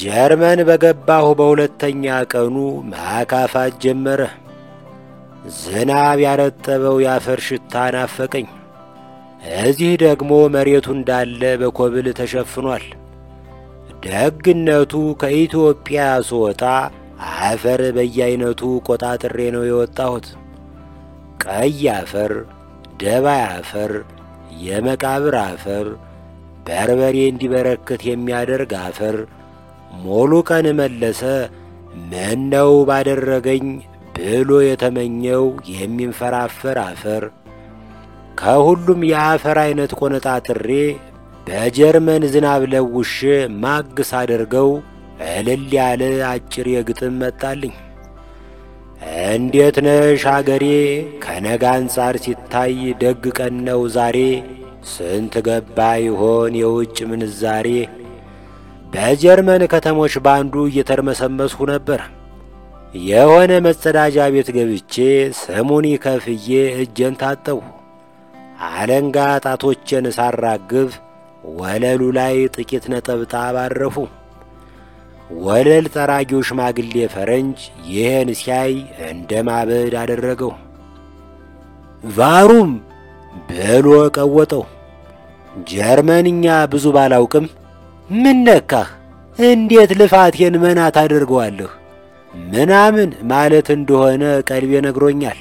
ጀርመን በገባሁ በሁለተኛ ቀኑ ማካፋት ጀመረ። ዝናብ ያረጠበው ያፈር ሽታ ናፈቀኝ። እዚህ ደግሞ መሬቱ እንዳለ በኮብል ተሸፍኗል። ደግነቱ ከኢትዮጵያ ስወጣ አፈር በየአይነቱ ቆጣጥሬ ነው የወጣሁት። ቀይ አፈር፣ ደባይ አፈር፣ የመቃብር አፈር፣ በርበሬ እንዲበረክት የሚያደርግ አፈር፣ ሙሉ ቀን መለሰ ምነው ባደረገኝ ብሎ የተመኘው የሚንፈራፈር አፈር፣ ከሁሉም የአፈር አይነት ቆነጣጥሬ በጀርመን ዝናብ ለውሼ ማግስ አድርገው እልል ያለ አጭር የግጥም መጣልኝ። እንዴት ነሽ አገሬ ከነጋ አንጻር ሲታይ ደግ ቀን ነው ዛሬ፣ ስንት ገባ ይሆን የውጭ ምንዛሬ። በጀርመን ከተሞች ባንዱ እየተርመሰመስሁ ነበር። የሆነ መጸዳጃ ቤት ገብቼ ስሙኒ ከፍዬ እጄን ታጠብሁ። አለንጋ ጣቶቼን ሳራግፍ ወለሉ ላይ ጥቂት ነጠብጣብ አረፉ። ወለል ጠራጊው ሽማግሌ ፈረንጅ ይህን ሲያይ እንደ ማበድ አደረገው። ቫሩም ብሎ ቀወጠው። ጀርመንኛ ብዙ ባላውቅም ምን ነካህ? እንዴት ልፋቴን መና ታደርገዋለህ? ምናምን ማለት እንደሆነ ቀልቤ ነግሮኛል።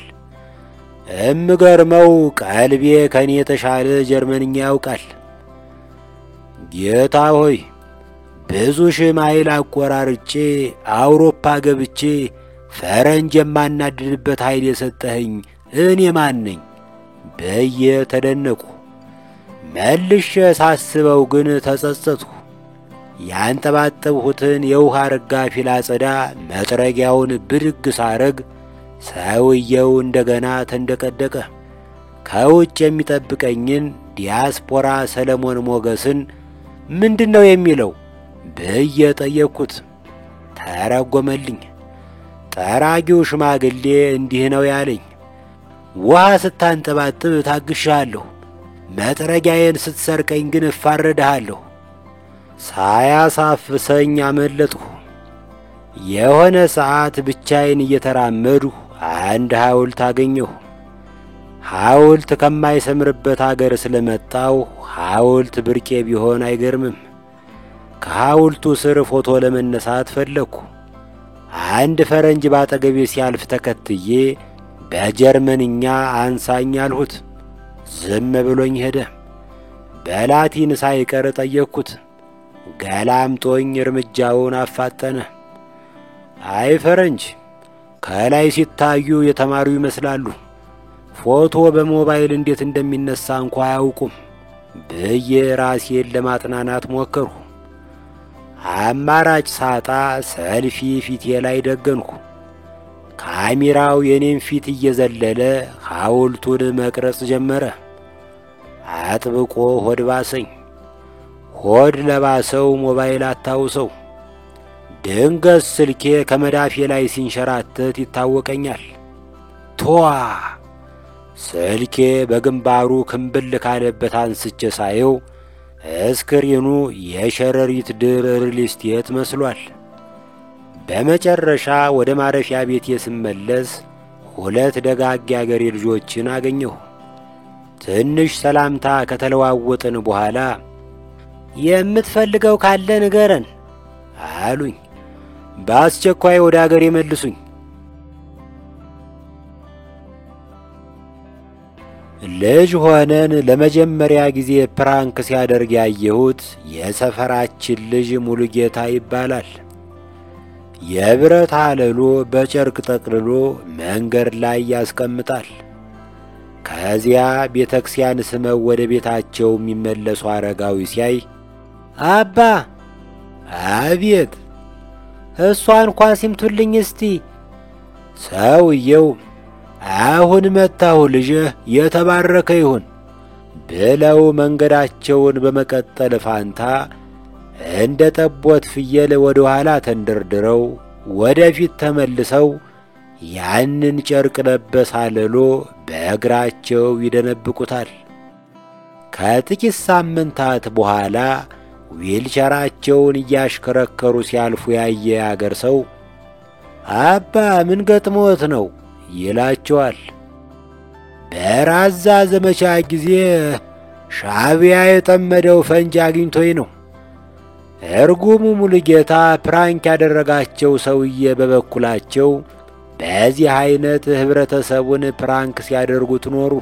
እምገርመው ቀልቤ ከኔ የተሻለ ጀርመንኛ ያውቃል። ጌታ ሆይ ብዙ ሺህ ማይል አቆራርጬ አውሮፓ ገብቼ ፈረንጅ የማናድድበት ኃይል የሰጠኸኝ እኔ ማን ነኝ ብዬ ተደነቁ። መልሼ ሳስበው ግን ተጸጸትሁ። ያንጠባጠብሁትን የውሃ ረጋፊ ላጸዳ መጥረጊያውን ብድግ ሳረግ ሰውየው እንደገና ተንደቀደቀ። ከውጭ የሚጠብቀኝን ዲያስፖራ ሰለሞን ሞገስን ምንድነው የሚለው ብዬ ጠየቅኩት። ተረጎመልኝ። ጠራጊው ሽማግሌ እንዲህ ነው ያለኝ፣ ውሃ ስታንጠባጥብ ታግሻለሁ፣ መጥረጊያዬን ስትሰርቀኝ ግን እፋረድሃለሁ። ሳያሳፍሰኝ አመለጥሁ። የሆነ ሰዓት ብቻዬን እየተራመድሁ አንድ ሐውልት አገኘሁ። ሐውልት ከማይሰምርበት አገር ስለመጣው ሐውልት ብርቄ ቢሆን አይገርምም። ከሐውልቱ ስር ፎቶ ለመነሳት ፈለግኩ። አንድ ፈረንጅ ባጠገቤ ሲያልፍ ተከትዬ በጀርመንኛ አንሳኝ አልሁት። ዝም ብሎኝ ሄደ። በላቲን ሳይቀር ጠየቅኩት። ገላምጦኝ እርምጃውን አፋጠነ። አይ ፈረንጅ፣ ከላይ ሲታዩ የተማሩ ይመስላሉ፣ ፎቶ በሞባይል እንዴት እንደሚነሳ እንኳ አያውቁም ብዬ ራሴን ለማጥናናት ሞከርሁ። አማራጭ ሳጣ ሰልፊ ፊቴ ላይ ደገንኩ። ካሜራው የኔን ፊት እየዘለለ ሐውልቱን መቅረጽ ጀመረ። አጥብቆ ሆድ ባሰኝ። ሆድ ለባሰው ሞባይል አታውሰው። ድንገት ስልኬ ከመዳፌ ላይ ሲንሸራተት ይታወቀኛል። ቶዋ ስልኬ በግንባሩ ክምብል ካለበት አንስቼ ሳየው እስክሪኑ የሸረሪት ድር ሪል ስቴት መስሏል። በመጨረሻ ወደ ማረፊያ ቤቴ ስመለስ ሁለት ደጋግ አገሬ ልጆችን አገኘሁ። ትንሽ ሰላምታ ከተለዋወጥን በኋላ የምትፈልገው ካለ ንገረን አሉኝ። በአስቸኳይ ወደ አገሬ መልሱኝ። ልጅ ሆነን ለመጀመሪያ ጊዜ ፕራንክ ሲያደርግ ያየሁት የሰፈራችን ልጅ ሙሉጌታ ይባላል። የብረት አለሎ በጨርቅ ጠቅልሎ መንገድ ላይ ያስቀምጣል። ከዚያ ቤተክርስቲያን ስመው ወደ ቤታቸው የሚመለሱ አረጋዊ ሲያይ አባ አቤት እሷን እንኳን ሲምቱልኝ እስቲ። ሰውየው አሁን መጣሁ ልጅ የተባረከ ይሁን ብለው መንገዳቸውን በመቀጠል ፋንታ እንደ ጠቦት ፍየል ወደ ኋላ ተንደርድረው ወደፊት ተመልሰው ያንን ጨርቅ ለበስ አለሎ በእግራቸው ይደነብቁታል። ከጥቂት ሳምንታት በኋላ ዊልቸራቸውን እያሽከረከሩ ሲያልፉ ያየ አገር ሰው አባ ምን ገጥሞት ነው ይላቸዋል። በራዛ ዘመቻ ጊዜ ሻዕቢያ የጠመደው ፈንጂ አግኝቶኝ ነው። እርጉሙ ሙሉጌታ ፕራንክ ያደረጋቸው ሰውዬ በበኩላቸው በዚህ አይነት ህብረተሰቡን ፕራንክ ሲያደርጉት ኖሩ።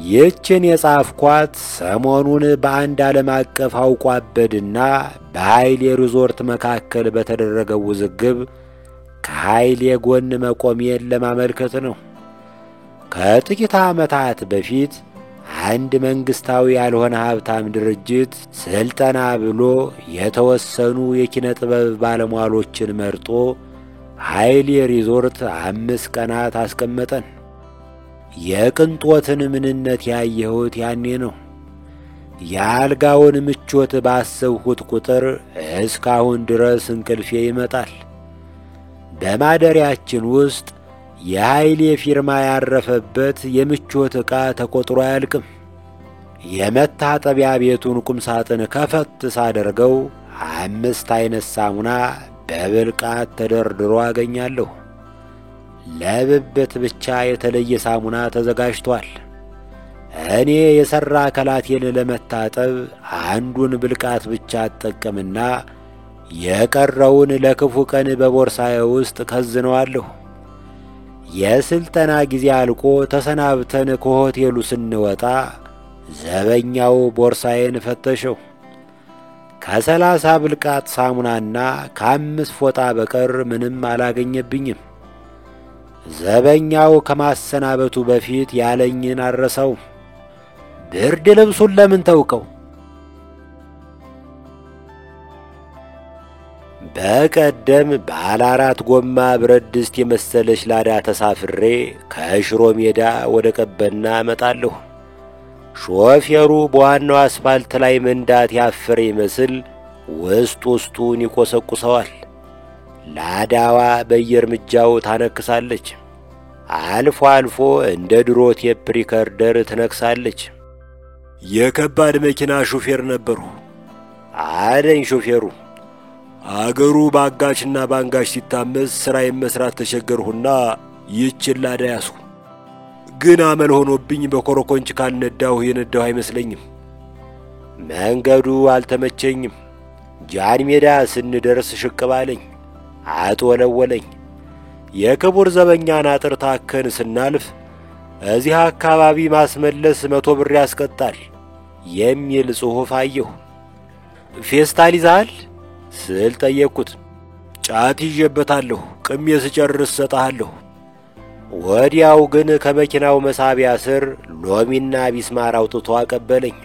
ይህችን የጻፍኳት ሰሞኑን በአንድ ዓለም አቀፍ አውቋበድና በኃይሌ ሪዞርት መካከል በተደረገው ውዝግብ ከኃይሌ ጎን መቆሜን ለማመልከት ነው። ከጥቂት ዓመታት በፊት አንድ መንግሥታዊ ያልሆነ ሀብታም ድርጅት ስልጠና ብሎ የተወሰኑ የኪነ ጥበብ ባለሟሎችን መርጦ ኃይሌ ሪዞርት 5 ቀናት አስቀመጠን። የቅንጦትን ምንነት ያየሁት ያኔ ነው። የአልጋውን ምቾት ባሰብሁት ቁጥር እስካሁን ድረስ እንቅልፌ ይመጣል። በማደሪያችን ውስጥ የኃይሌ ፊርማ ያረፈበት የምቾት ዕቃ ተቆጥሮ አያልቅም። የመታጠቢያ ቤቱን ቁም ሳጥን ከፈት ሳደርገው 5 አይነት ሳሙና በብልቃት ተደርድሮ አገኛለሁ። ለብብት ብቻ የተለየ ሳሙና ተዘጋጅቷል። እኔ የሠራ አካላቴን ለመታጠብ አንዱን ብልቃት ብቻ አጠቀምና የቀረውን ለክፉ ቀን በቦርሳዬ ውስጥ ከዝነዋለሁ። የስልጠና ጊዜ አልቆ ተሰናብተን ከሆቴሉ ስንወጣ ዘበኛው ቦርሳዬን ፈተሸው። ከ30 ብልቃት ሳሙናና ከ5 ፎጣ በቀር ምንም አላገኘብኝም። ዘበኛው ከማሰናበቱ በፊት ያለኝን አልረሳውም። ብርድ ልብሱን ለምን ተውከው? በቀደም ባለ 4 ጎማ ብረት ድስት የመሰለች ላዳ ተሳፍሬ ከሽሮ ሜዳ ወደ ቀበና እመጣለሁ። ሾፌሩ በዋናው አስፋልት ላይ መንዳት ያፈረ ይመስል ውስጥ ውስጡን ይቆሰቁሰዋል። ላዳዋ በየእርምጃው ታነክሳለች። አልፎ አልፎ እንደ ድሮ ቴፕ ሪከርደር ትነክሳለች። የከባድ መኪና ሹፌር ነበሩ አለኝ ሾፌሩ። አገሩ ባጋችና ባንጋች ሲታመስ ስራዬን መስራት ተቸገርሁና ይህችን ላዳ ያዝኩ። ግን አመል ሆኖብኝ በኮረኮንች ካልነዳሁ የነዳሁ አይመስለኝም። መንገዱ አልተመቸኝም። ጃን ሜዳ ስንደርስ ሽቅብ አለኝ፣ አጦለወለኝ። የክቡር ዘበኛን አጥር ታከን ስናልፍ እዚህ አካባቢ ማስመለስ 100 ብር ያስቀጣል የሚል ጽሑፍ አየሁ። ፌስታል ይዘሃል ስል ጠየቅኩት። ጫት ይዤበታለሁ፣ ቅሜ ስጨርስ ሰጣለሁ። ወዲያው ግን ከመኪናው መሳቢያ ስር ሎሚና ቢስማር አውጥቶ አቀበለኝ።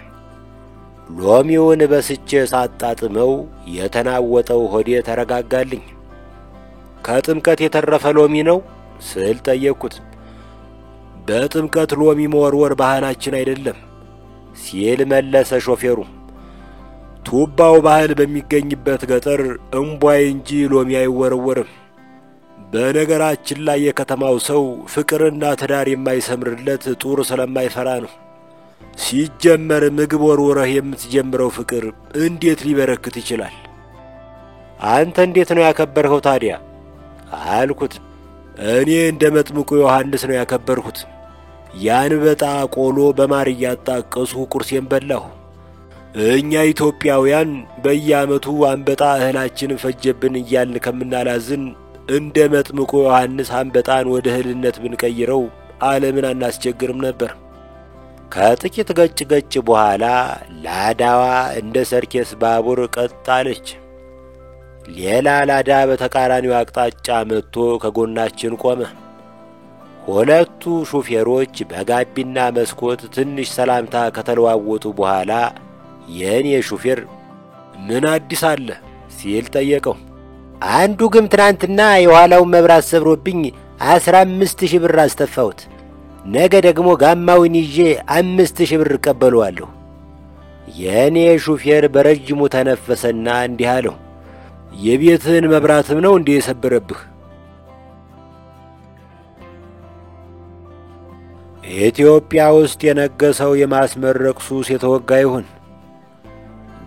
ሎሚውን በስቼ ሳጣጥመው የተናወጠው ሆዴ ተረጋጋልኝ። ከጥምቀት የተረፈ ሎሚ ነው ስል ጠየቅኩት። በጥምቀት ሎሚ መወርወር ባህላችን አይደለም ሲል መለሰ ሾፌሩ። ቱባው ባህል በሚገኝበት ገጠር እምቧይ እንጂ ሎሚ አይወረወርም። በነገራችን ላይ የከተማው ሰው ፍቅርና ትዳር የማይሰምርለት ጡር ስለማይፈራ ነው። ሲጀመር ምግብ ወርወረህ የምትጀምረው ፍቅር እንዴት ሊበረክት ይችላል? አንተ እንዴት ነው ያከበርኸው ታዲያ አልኩት። እኔ እንደ መጥምቁ ዮሐንስ ነው ያከበርሁት። ያንበጣ ቆሎ በማር እያጣቀሱ ቁርሴን በላሁ። እኛ ኢትዮጵያውያን በየዓመቱ አንበጣ እህላችን ፈጀብን እያልን ከምናላዝን እንደ መጥምቁ ዮሐንስ አንበጣን ወደ እህልነት ብንቀይረው ዓለምን አናስቸግርም ነበር። ከጥቂት ገጭ በኋላ ላዳዋ እንደ ሰርኬስ ባቡር ቀጥ አለች። ሌላ ላዳ በተቃራኒው አቅጣጫ መጥቶ ከጎናችን ቆመ። ሁለቱ ሹፌሮች በጋቢና መስኮት ትንሽ ሰላምታ ከተለዋወጡ በኋላ የኔ ሹፌር ምን አዲስ አለ ሲል ጠየቀው። አንዱ ግን ትናንትና የኋላውን መብራት ሰብሮብኝ 15,000 ብር አስተፋሁት። ነገ ደግሞ ጋማውን ይዤ 5,000 ብር እቀበለዋለሁ። የኔ ሹፌር በረጅሙ ተነፈሰና እንዲህ አለው፣ የቤትህን መብራትም ነው እንዴ የሰበረብህ? ኢትዮጵያ ውስጥ የነገሰው የማስመረቅ ሱስ የተወጋ ይሁን።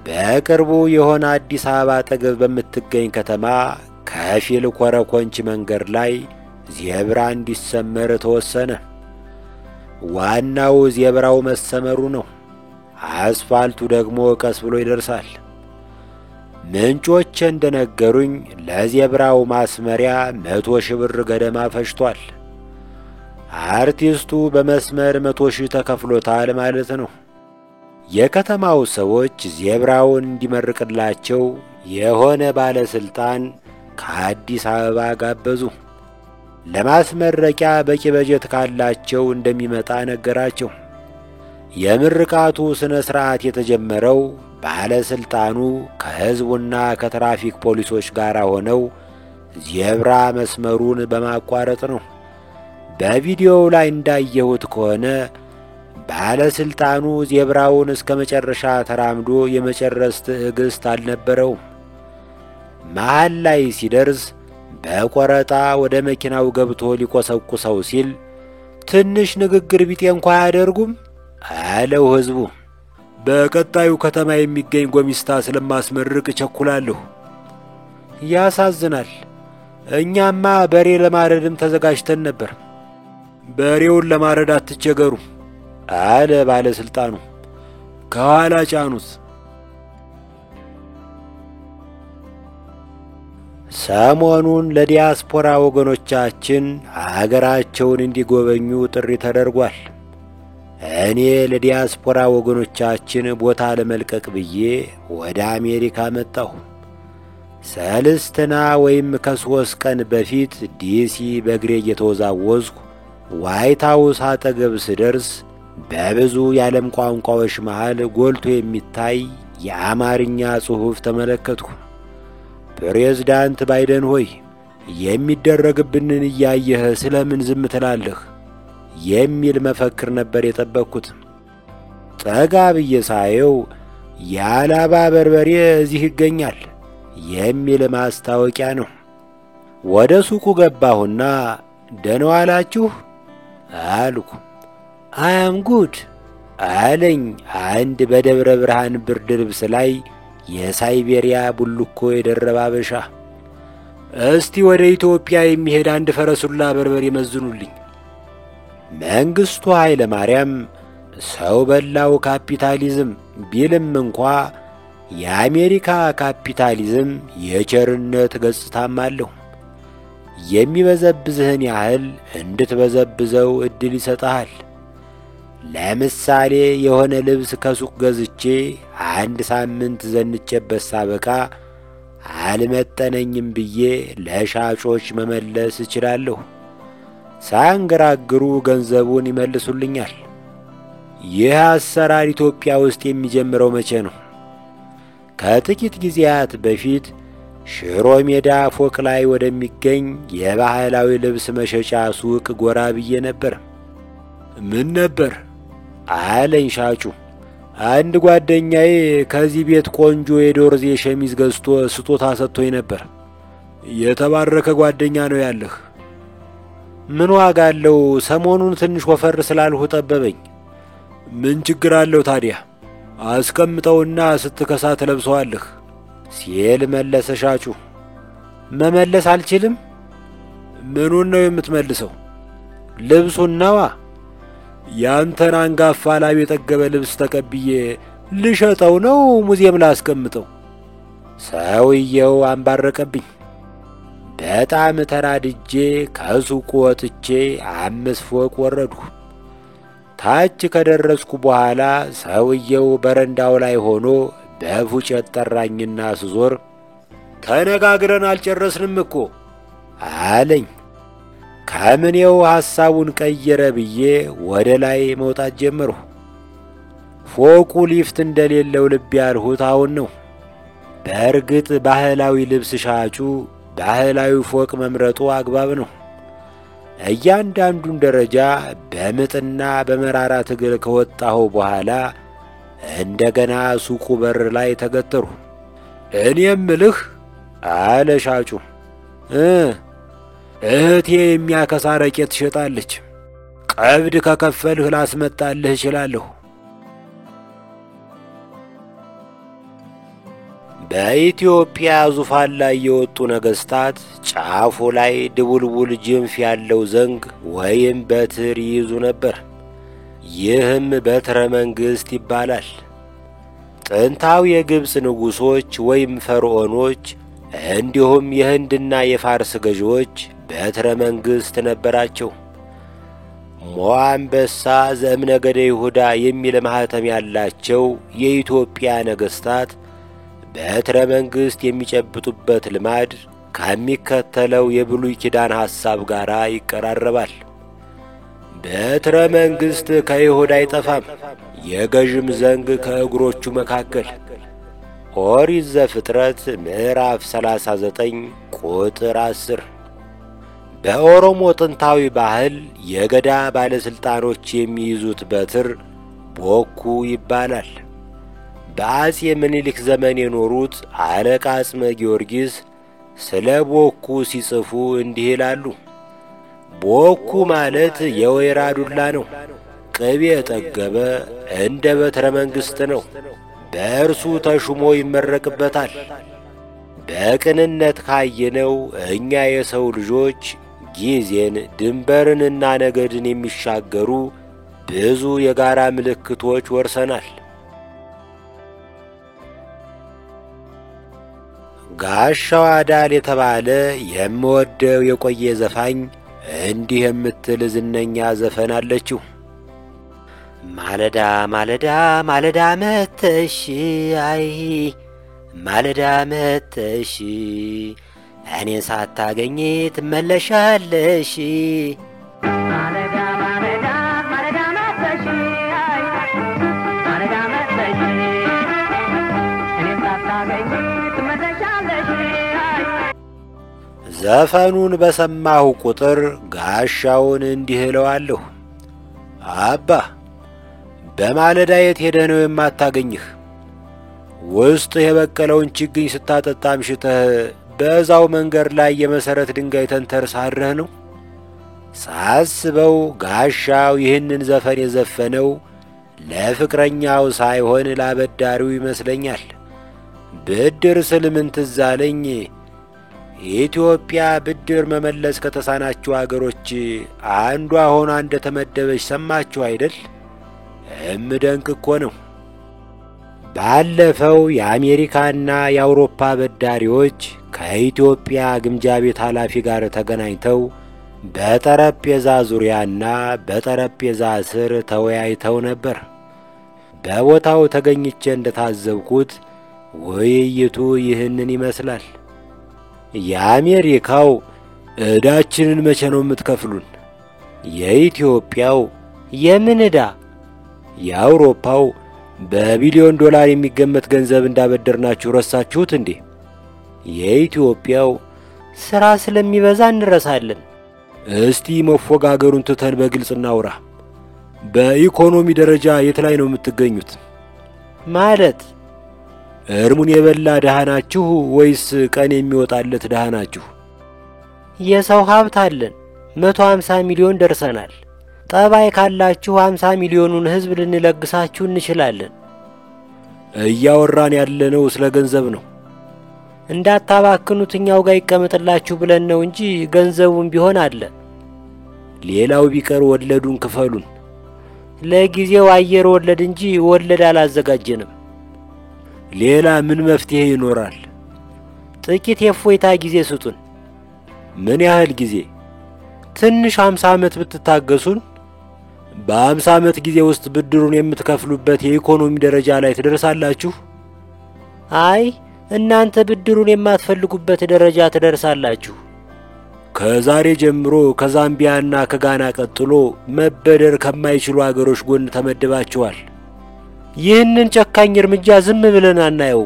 በቅርቡ የሆነ አዲስ አበባ አጠገብ በምትገኝ ከተማ ከፊል ኮረኮንች መንገድ ላይ ዜብራ እንዲሰመር ተወሰነ። ዋናው ዜብራው መሰመሩ ነው። አስፋልቱ ደግሞ ቀስ ብሎ ይደርሳል። ምንጮች እንደነገሩኝ ለዜብራው ማስመሪያ 100,000 ብር ገደማ ፈጅቷል። አርቲስቱ በመስመር 100,000 ተከፍሎታል ማለት ነው። የከተማው ሰዎች ዜብራውን እንዲመርቅላቸው የሆነ ባለስልጣን ከአዲስ አበባ ጋበዙ። ለማስመረቂያ በቂ በጀት ካላቸው እንደሚመጣ ነገራቸው። የምርቃቱ ስነ ስርዓት የተጀመረው ባለስልጣኑ ከህዝቡና ከትራፊክ ፖሊሶች ጋር ሆነው ዜብራ መስመሩን በማቋረጥ ነው። በቪዲዮው ላይ እንዳየሁት ከሆነ ባለስልጣኑ ዜብራውን እስከ መጨረሻ ተራምዶ የመጨረስ ትዕግስት አልነበረውም። መሃል ላይ ሲደርስ በቆረጣ ወደ መኪናው ገብቶ ሊቆሰቁሰው ሲል ትንሽ ንግግር ቢጤ እንኳ አያደርጉም አለው ህዝቡ። በቀጣዩ ከተማ የሚገኝ ጎሚስታ ስለማስመርቅ ቸኩላለሁ። ያሳዝናል። እኛማ በሬ ለማረድም ተዘጋጅተን ነበር። በሬውን ለማረድ አትቸገሩ አለ ባለስልጣኑ። ከኋላ ጫኑት። ሰሞኑን ለዲያስፖራ ወገኖቻችን አገራቸውን እንዲጎበኙ ጥሪ ተደርጓል። እኔ ለዲያስፖራ ወገኖቻችን ቦታ ለመልቀቅ ብዬ ወደ አሜሪካ መጣሁ። ሰልስትና ወይም ከ3 ቀን በፊት ዲሲ በእግሬ እየተወዛወዝኩ ዋይት ሃውስ አጠገብ ስደርስ በብዙ የዓለም ቋንቋዎች መሃል ጎልቶ የሚታይ የአማርኛ ጽሑፍ ተመለከትኩ። ፕሬዝዳንት ባይደን ሆይ የሚደረግብንን እያየህ ስለምን ዝም ትላለህ? የሚል መፈክር ነበር የጠበቅኩት። ጠጋ ብዬ ሳየው የአላባ በርበሬ እዚህ ይገኛል የሚል ማስታወቂያ ነው። ወደ ሱቁ ገባሁና ደህና ዋላችሁ አልኩ። አም ጉድ አለኝ አንድ በደብረ ብርሃን ብርድ ልብስ ላይ የሳይቤሪያ ቡልኮ የደረበ አበሻ። እስቲ ወደ ኢትዮጵያ የሚሄድ አንድ ፈረሱላ በርበሬ መዝኑልኝ። መንግስቱ ኃይለ ማርያም ሰው በላው ካፒታሊዝም ቢልም እንኳ የአሜሪካ ካፒታሊዝም የቸርነት ገጽታም አለው። የሚበዘብዝህን ያህል እንድትበዘብዘው እድል ይሰጣል። ለምሳሌ የሆነ ልብስ ከሱቅ ገዝቼ 1 ሳምንት ዘንጬበት ሳበቃ አልመጠነኝም ብዬ ለሻጮች መመለስ እችላለሁ። ሳንገራግሩ ገንዘቡን ይመልሱልኛል። ይህ አሰራር ኢትዮጵያ ውስጥ የሚጀምረው መቼ ነው? ከጥቂት ጊዜያት በፊት ሽሮ ሜዳ ፎቅ ላይ ወደሚገኝ የባህላዊ ልብስ መሸጫ ሱቅ ጎራ ብዬ ነበር። ምን ነበር አለኝ ሻጩ። አንድ ጓደኛዬ ከዚህ ቤት ቆንጆ የዶርዜ ሸሚዝ ገዝቶ ስጦታ ሰጥቶኝ ነበር። የተባረከ ጓደኛ ነው ያለህ። ምን ዋጋ አለው? ሰሞኑን ትንሽ ወፈር ስላልሁ ጠበበኝ። ምን ችግር አለው ታዲያ? አስቀምጠውና ስትከሳ ትለብሰዋለህ ሲል መለሰ ሻጩ። መመለስ አልችልም። ምኑን ነው የምትመልሰው? ልብሱን ነዋ። ያንተን አንጋፋ ላብ የጠገበ ልብስ ተቀብዬ ልሸጠው ነው ሙዚየም ላስቀምጠው? ሰውየው አንባረቀብኝ። በጣም ተናድጄ ከሱቁ ወጥቼ 5 ፎቅ ወረድኩ። ታች ከደረስኩ በኋላ ሰውየው በረንዳው ላይ ሆኖ በፉጨት ጠራኝና ስዞር ተነጋግረን አልጨረስንም እኮ አለኝ። ከምኔው ሐሳቡን ቀየረ ብዬ ወደ ላይ መውጣት ጀመርሁ። ፎቁ ሊፍት እንደሌለው ልብ ያልሁት አሁን ነው። በእርግጥ ባህላዊ ልብስ ሻጩ ባህላዊ ፎቅ መምረጡ አግባብ ነው። እያንዳንዱን ደረጃ በምጥና በመራራ ትግል ከወጣሁ በኋላ እንደገና ሱቁ በር ላይ ተገተሩ። እኔም ምልህ አለ ሻጩ፣ እህቴ የሚያከሳ ረቄት ትሸጣለች። ቀብድ ከከፈልህ ላስመጣልህ እችላለሁ። በኢትዮጵያ ዙፋን ላይ የወጡ ነገሥታት ጫፉ ላይ ድቡልቡል ጅንፍ ያለው ዘንግ ወይም በትር ይይዙ ነበር። ይህም በትረ መንግሥት ይባላል። ጥንታዊ የግብፅ ንጉሶች ወይም ፈርዖኖች እንዲሁም የህንድና የፋርስ ገዢዎች በትረ መንግሥት ነበራቸው። ሞአንበሳ ዘእምነገደ ይሁዳ የሚል ማኅተም ያላቸው የኢትዮጵያ ነገሥታት በትረ መንግሥት የሚጨብጡበት ልማድ ከሚከተለው የብሉይ ኪዳን ሐሳብ ጋር ይቀራረባል። በትረ መንግሥት ከይሁዳ አይጠፋም፣ የገዥም ዘንግ ከእግሮቹ መካከል። ኦሪት ዘፍጥረት ምዕራፍ 39 ቁጥር 10። በኦሮሞ ጥንታዊ ባህል የገዳ ባለሥልጣኖች የሚይዙት በትር ቦኩ ይባላል። በአፄ ምኒልክ ዘመን የኖሩት አለቃ አጽመ ጊዮርጊስ ስለ ቦኩ ሲጽፉ እንዲህ ይላሉ። ቦኩ ማለት የወይራ ዱላ ነው። ቅቤ የጠገበ እንደ በትረ መንግሥት ነው። በእርሱ ተሹሞ ይመረቅበታል። በቅንነት ካየነው እኛ የሰው ልጆች ጊዜን ድንበርንና ነገድን የሚሻገሩ ብዙ የጋራ ምልክቶች ወርሰናል። ጋሻው አዳል የተባለ የምወደው የቆየ ዘፋኝ እንዲህ የምትል ዝነኛ ዘፈን አለችው። ማለዳ ማለዳ ማለዳ መተሽ አይ ማለዳ መተሽ እኔን ሳታገኝ ትመለሻለሽ። ማለዳ ማለዳ ማለዳ መተሽ አይ ማለዳ መተሽ እኔን ሳታገኝ ትመለሻለሽ። ዘፈኑን በሰማሁ ቁጥር ጋሻውን እንዲህ እለዋለሁ። አባ በማለዳ የት ሄደህ ነው የማታገኝህ? ውስጥ የበቀለውን ችግኝ ስታጠጣ አምሽተህ በዛው መንገድ ላይ የመሰረት ድንጋይ ተንተርሳረህ ነው። ሳስበው ጋሻው ይህንን ዘፈን የዘፈነው ለፍቅረኛው ሳይሆን ላበዳሪው ይመስለኛል። ብድር ስል ምን ትዝ አለኝ፣ ኢትዮጵያ ብድር መመለስ ከተሳናቸው አገሮች አንዷ ሆና እንደተመደበች ሰማችሁ አይደል? እምደንቅ እኮ ነው። ባለፈው የአሜሪካና የአውሮፓ በዳሪዎች ከኢትዮጵያ ግምጃ ቤት ኃላፊ ጋር ተገናኝተው በጠረጴዛ ዙሪያና በጠረጴዛ ስር ተወያይተው ነበር። በቦታው ተገኝቼ እንደታዘብኩት ውይይቱ ይህንን ይመስላል። የአሜሪካው ዕዳችንን መቼ ነው የምትከፍሉን? የኢትዮጵያው የምን ዕዳ? የአውሮፓው በቢሊዮን ዶላር የሚገመት ገንዘብ እንዳበደርናችሁ ረሳችሁት እንዴ? የኢትዮጵያው ሥራ ስለሚበዛ እንረሳለን። እስቲ መፎጋገሩን ትተን በግልጽ እናውራ። በኢኮኖሚ ደረጃ የት ላይ ነው የምትገኙት? ማለት እርሙን የበላ ደሃ ናችሁ ወይስ ቀን የሚወጣለት ደሃ ናችሁ? የሰው ሀብት አለን፣ 150 ሚሊዮን ደርሰናል። ጠባይ ካላችሁ 50 ሚሊዮኑን ሕዝብ ልንለግሳችሁ እንችላለን። እያወራን ያለነው ስለ ገንዘብ ነው። እንዳታባክኑት እኛው ጋር ይቀመጥላችሁ ብለን ነው እንጂ ገንዘቡም ቢሆን አለ። ሌላው ቢቀር ወለዱን ክፈሉን። ለጊዜው አየር ወለድ እንጂ ወለድ አላዘጋጀንም። ሌላ ምን መፍትሄ ይኖራል? ጥቂት የፎይታ ጊዜ ስጡን። ምን ያህል ጊዜ? ትንሽ 50 ዓመት ብትታገሱን በ50 ዓመት ጊዜ ውስጥ ብድሩን የምትከፍሉበት የኢኮኖሚ ደረጃ ላይ ትደርሳላችሁ። አይ እናንተ ብድሩን የማትፈልጉበት ደረጃ ትደርሳላችሁ። ከዛሬ ጀምሮ ከዛምቢያና ከጋና ቀጥሎ መበደር ከማይችሉ አገሮች ጎን ተመድባችኋል። ይህንን ጨካኝ እርምጃ ዝም ብለን አናየው።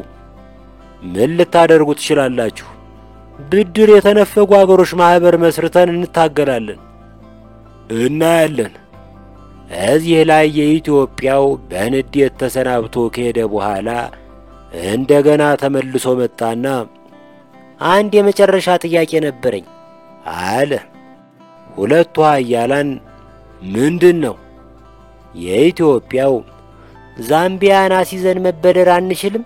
ምን ልታደርጉ ትችላላችሁ? ብድር የተነፈጉ አገሮች ማህበር መስርተን እንታገላለን። እናያለን። እዚህ ላይ የኢትዮጵያው በንዴት ተሰናብቶ ከሄደ በኋላ እንደገና ተመልሶ መጣና አንድ የመጨረሻ ጥያቄ ነበረኝ አለ። ሁለቱ ኃያላን ምንድነው? የኢትዮጵያው ዛምቢያን አሲዘን መበደር አንችልም?